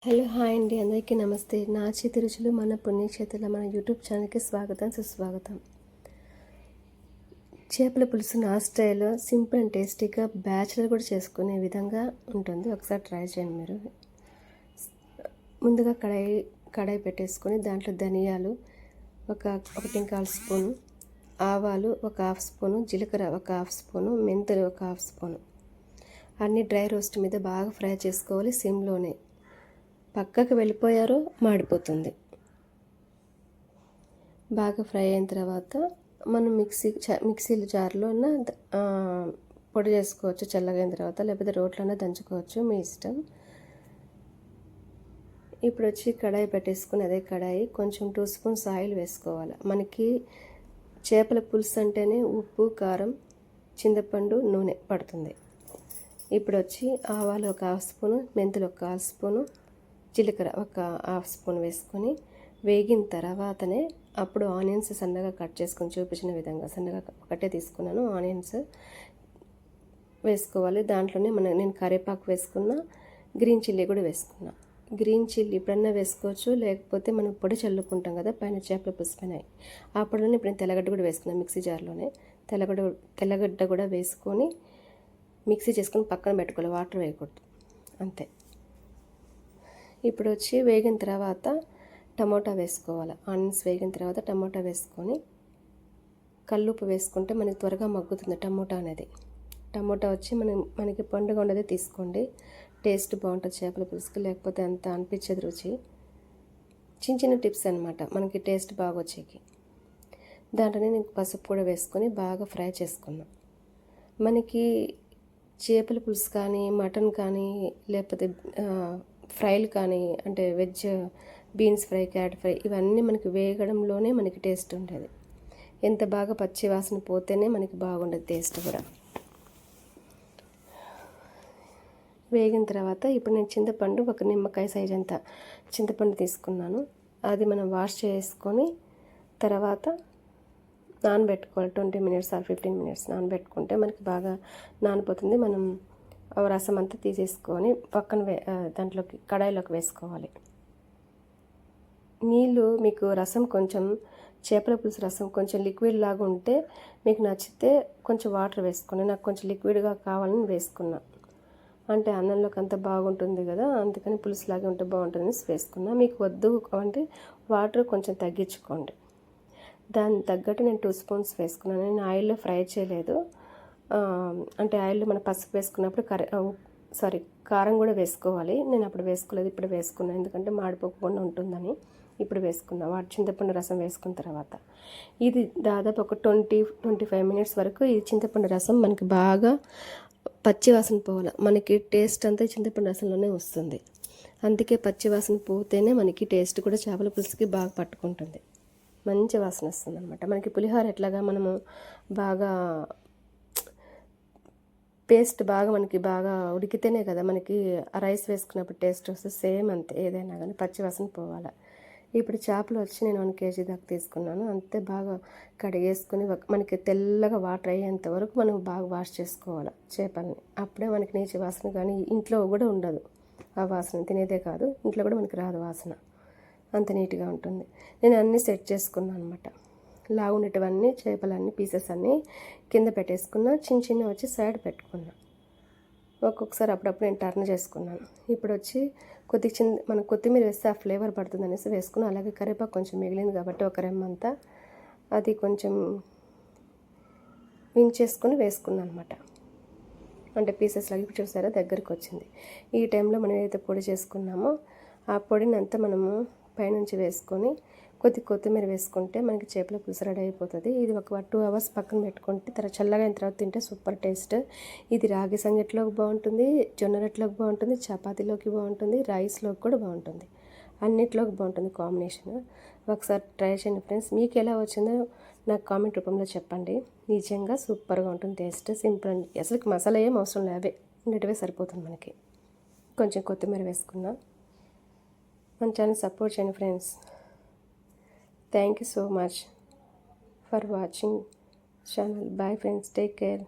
Hello hi అండి, అందరికీ నమస్తే. నా చేతి రుచులు మన పుణ్యక్షేత్రాల మన యూట్యూబ్ ఛానల్కి స్వాగతం సుస్వాగతం. చేపల పులుసు నా స్టైల్లో సింపుల్ అండ్ టేస్టీగా బ్యాచిలర్ కూడా చేసుకునే విధంగా ఉంటుంది. ఒకసారి ట్రై చేయండి మీరు. ముందుగా కడాయి పెట్టేసుకొని దాంట్లో ధనియాలు ఒక 1.25 స్పూను, ఆవాలు ఒక 1/2 స్పూను, జీలకర్ర ఒక 1/2 స్పూను, మెంతులు ఒక 1/2 స్పూను అన్నీ డ్రై రోస్ట్ మీద బాగా ఫ్రై చేసుకోవాలి. సిమ్లోనే. పక్కకు వెళ్ళిపోయారో మాడిపోతుంది. బాగా ఫ్రై అయిన తర్వాత మనం మిక్సీ జార్లో పొడి చేసుకోవచ్చు చల్లగైన తర్వాత, లేకపోతే రోట్లోనే దంచుకోవచ్చు, మీ ఇష్టం. ఇప్పుడు వచ్చి కడాయి పెట్టేసుకుని అదే కడాయి కొంచెం 2 స్పూన్స్ ఆయిల్ వేసుకోవాలి. మనకి చేపల పులుసు అంటేనే ఉప్పు, కారం, చింతపండు, నూనె పడుతుంది. ఇప్పుడు వచ్చి ఆవాలు ఒక 1/2 స్పూను, మెంతులు ఒక 1/2 స్పూను, జీలకర్ర ఒక 1/2 స్పూన్ వేసుకొని వేగిన తర్వాతనే అప్పుడు ఆనియన్స్ సన్నగా కట్ చేసుకొని చూపించిన విధంగా సన్నగా ఒకటే తీసుకున్నాను. ఆనియన్స్ వేసుకోవాలి. దాంట్లోనే నేను కరివేపాకు వేసుకున్న, గ్రీన్ చిల్లీ కూడా వేసుకున్నా. గ్రీన్ చిల్లీ ఎప్పుడన్నా వేసుకోవచ్చు, లేకపోతే మనం పొడి చల్లుకుంటాం కదా పైన చేపల పులుసు పైన, ఆ పొడిలోనే ఇప్పుడు నేను తెల్లగడ్డ కూడా వేసుకున్నాను. మిక్సీ జార్లోనే తెల్లగడ్డ కూడా వేసుకొని మిక్సీ చేసుకొని పక్కన పెట్టుకోవాలి, వాటర్ వేయకూడదు, అంతే. ఇప్పుడు వచ్చి వేగిన తర్వాత టమోటా వేసుకోవాలి. ఆనియన్స్ వేగిన తర్వాత టమోటా వేసుకొని కల్లుప్పు వేసుకుంటే మనకి త్వరగా మగ్గుతుంది టమోటా అనేది. టమోటా వచ్చి మనకి పండుగ ఉండదే తీసుకోండి, టేస్ట్ బాగుంటుంది చేపల పులుసుకి, లేకపోతే అంత అనిపించదు రుచి. చిన్న చిన్న టిప్స్ అనమాట మనకి టేస్ట్ బాగా వచ్చేకి. దాంట్లోనే నేను పసుపు కూడా వేసుకొని బాగా ఫ్రై చేసుకున్నాను. మనకి చేపల పులుసు కానీ, మటన్ కానీ, లేకపోతే ఫ్రైలు కానీ, అంటే veg beans fry, carrot fry, ఇవన్నీ మనకి వేగడంలోనే మనకి టేస్ట్ ఉంటుంది. ఎంత బాగా పచ్చి వాసన పోతేనే మనకి బాగుండదు టేస్ట్ కూడా. వేగిన తర్వాత ఇప్పుడు నేను చింతపండు ఒక నిమ్మకాయ సైజ్ అంత చింతపండు తీసుకున్నాను. అది మనం వాష్ చేసుకొని తర్వాత నానబెట్టుకోవాలి. 20 మినిట్స్ ఆర్ 15 మినిట్స్ నానబెట్టుకుంటే మనకి బాగా నానిపోతుంది. మనం రసం అంతా తీసేసుకొని పక్కన దాంట్లోకి కడాయిలోకి వేసుకోవాలి. నీళ్ళు మీకు రసం కొంచెం చేపల పులుసు రసం కొంచెం లిక్విడ్ లాగా ఉంటే మీకు నచ్చితే కొంచెం వాటర్ వేసుకోండి. నాకు కొంచెం లిక్విడ్గా కావాలని వేసుకున్నా, అంటే అన్నంలోకి అంత బాగుంటుంది కదా, అందుకని పులుసులాగే ఉంటే బాగుంటుందని వేసుకున్నా. మీకు వద్దు అంటే వాటర్ కొంచెం తగ్గించుకోండి. దానికి తగ్గట్టు నేను 2 స్పూన్స్ వేసుకున్నాను. నేను ఆయిల్లో ఫ్రై చేయలేదు, అంటే ఆయిల్లో మనం పసుపు వేసుకున్నప్పుడు కారం కూడా వేసుకోవాలి. నేను అప్పుడు వేసుకోలేదు, ఇప్పుడు వేసుకున్నాను, ఎందుకంటే మాడిపోకుండా ఉంటుందని ఇప్పుడు వేసుకున్నా. చింతపండు రసం వేసుకున్న తర్వాత ఇది దాదాపు ఒక 20-25 మినిట్స్ వరకు ఈ చింతపండు రసం మనకి బాగా పచ్చివాసన పోవాలి. మనకి టేస్ట్ అంతా చింతపండు రసంలోనే వస్తుంది. అందుకే పచ్చివాసన పోతేనే మనకి టేస్ట్ కూడా చేపల పులుసుకి బాగా పట్టుకుంటుంది, మంచి వాసన వస్తుంది అనమాట. మనకి పులిహోర ఎట్లాగా మనము బాగా పేస్ట్ మనకి బాగా ఉడికితేనే కదా మనకి రైస్ వేసుకున్నప్పుడు టేస్ట్ వస్తుంది, సేమ్ అంతే. ఏదైనా కానీ పచ్చివాసన పోవాలి. ఇప్పుడు చేపలు వచ్చి నేను 1 కేజీ దాకా తీసుకున్నాను. అంతే బాగా కడిగేసుకుని మనకి తెల్లగా వాటర్ అయ్యేంత వరకు మనం బాగా వాష్ చేసుకోవాలి చేపల్ని. అప్పుడే మనకి నీచు వాసన కానీ ఇంట్లో కూడా ఉండదు. ఆ వాసన తినేదే కాదు, ఇంట్లో కూడా మనకి రాదు వాసన, అంత నీట్గా ఉంటుంది. నేను అన్నీ సెట్ చేసుకున్నాను అనమాట. లాగుండేటివన్నీ చేపలన్నీ పీసెస్ అన్నీ కింద పెట్టేసుకున్నా, చిన్న వచ్చి సైడ్ పెట్టుకున్నా. ఒక్కొక్కసారి అప్పుడప్పుడు నేను టర్న్ చేసుకున్నాను. ఇప్పుడు వచ్చి మనం కొత్తిమీర వేస్తే ఆ ఫ్లేవర్ పడుతుంది అనేసి వేసుకున్నాను. అలాగే కరివేపాకు కొంచెం మిగిలింది కాబట్టి ఒక రెమ్మంతా అది కొంచెం వించేసుకొని వేసుకున్నాను అనమాట. అంటే పీసెస్ లాగా ఇప్పుడు చూసారా దగ్గరికి వచ్చింది. ఈ టైంలో మనం ఏదైతే పొడి చేసుకున్నామో ఆ పొడిని అంతా మనము పైనుంచి వేసుకొని కొత్తిమీర వేసుకుంటే మనకి చేపల పులుసు రెడీ అయిపోతుంది. ఇది ఒక 2 అవర్స్ పక్కన పెట్టుకుంటే చల్లగా అయిన తర్వాత తింటే సూపర్ టేస్ట్. ఇది రాగి సంగటిలోకి బాగుంటుంది, జొన్న రొట్టెలోకి బాగుంటుంది, చపాతీలోకి బాగుంటుంది, రైస్లోకి కూడా బాగుంటుంది, అన్నిట్లోకి బాగుంటుంది కాంబినేషన్. ఒకసారి ట్రై చేయండి ఫ్రెండ్స్. మీకు ఎలా వచ్చిందో నాకు కామెంట్ రూపంలో చెప్పండి. నిజంగా సూపర్గా ఉంటుంది టేస్ట్. సింపుల్ అండి, అసలు మసాలా ఏం అవసరం లేదు, ఉండేటివే సరిపోతుంది మనకి. కొంచెం కొత్తిమీర వేసుకున్నా. మన ఛానల్ సపోర్ట్ చేయండి friends. Thank you so much for watching channel. Bye friends, take care.